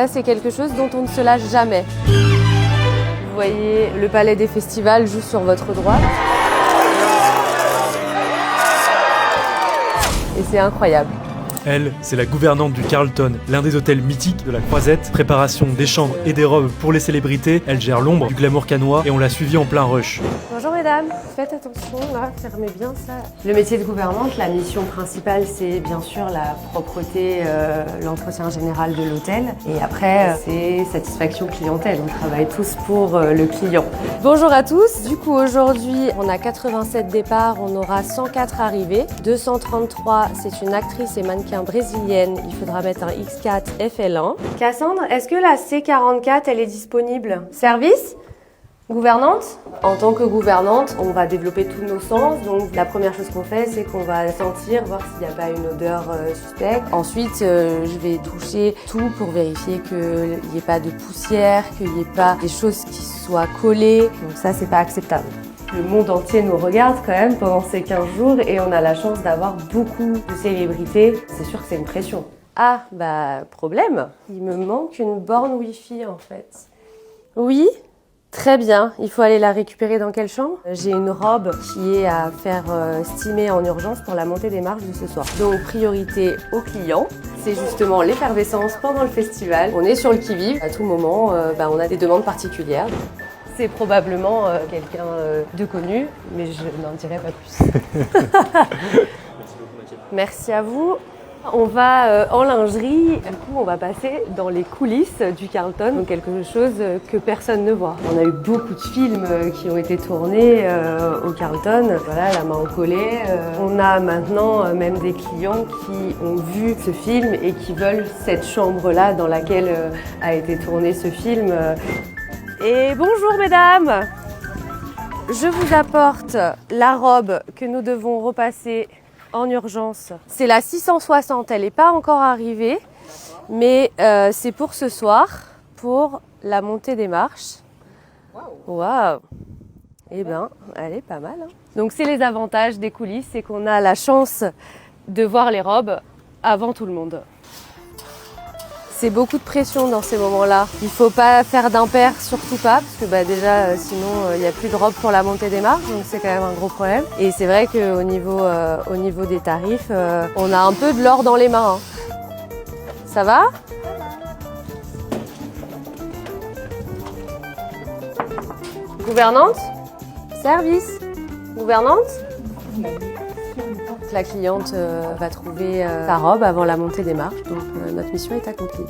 Là, c'est quelque chose dont on ne se lâche jamais. Vous voyez le palais des festivals juste sur votre droite. Et c'est incroyable. Elle, c'est la gouvernante du Carlton, l'un des hôtels mythiques de la Croisette. Préparation des chambres et des robes pour les célébrités. Elle gère l'ombre du glamour cannois et on l'a suivie en plein rush. Bonjour mesdames, faites attention là, fermez bien ça. Le métier de gouvernante, la mission principale, c'est bien sûr la propreté, l'entretien général de l'hôtel. Et après, c'est satisfaction clientèle. On travaille tous pour le client. Bonjour à tous. Du coup, aujourd'hui, on a 87 départs, on aura 104 arrivées. 233, c'est une actrice et mannequin brésilienne. Il faudra mettre un X4 FL1. Cassandre, est-ce que la C44, elle est disponible? Service? Gouvernante? En tant que gouvernante, on va développer tous nos sens. Donc la première chose qu'on fait, c'est qu'on va sentir, voir s'il n'y a pas une odeur suspecte. Ensuite, je vais toucher tout pour vérifier qu'il n'y ait pas de poussière, qu'il n'y ait pas des choses qui soient collées. Donc ça, c'est pas acceptable. Le monde entier nous regarde quand même pendant ces 15 jours et on a la chance d'avoir beaucoup de célébrités. C'est sûr que c'est une pression. Ah, bah problème, il me manque une borne Wi-Fi en fait. Oui? Très bien, il faut aller la récupérer dans quelle chambre? J'ai une robe qui est à faire steamer en urgence pour la montée des marches de ce soir. Donc priorité aux clients, c'est justement l'effervescence pendant le festival. On est sur le qui-vive, à tout moment on a des demandes particulières. C'est probablement quelqu'un de connu, mais je n'en dirai pas plus. Merci à vous. On va en lingerie, du coup on va passer dans les coulisses du Carlton, donc quelque chose que personne ne voit. On a eu beaucoup de films qui ont été tournés au Carlton, voilà, la main au collet. On a maintenant même des clients qui ont vu ce film et qui veulent cette chambre-là dans laquelle a été tourné ce film. Et bonjour mesdames! Je vous apporte la robe que nous devons repasser en urgence. C'est la 660, elle n'est pas encore arrivée, mais c'est pour ce soir, pour la montée des marches. Waouh! Eh bien, elle est pas mal. Hein. Donc c'est les avantages des coulisses, c'est qu'on a la chance de voir les robes avant tout le monde. C'est beaucoup de pression dans ces moments-là. Il ne faut pas faire d'impair, surtout pas, parce que déjà, sinon, il n'y a plus de robe pour la montée des marches, donc c'est quand même un gros problème. Et c'est vrai qu'au niveau des tarifs, on a un peu de l'or dans les mains. Hein. Ça va? Gouvernante? Service? Gouvernante? La cliente va trouver sa robe avant la montée des marches, donc notre mission est accomplie.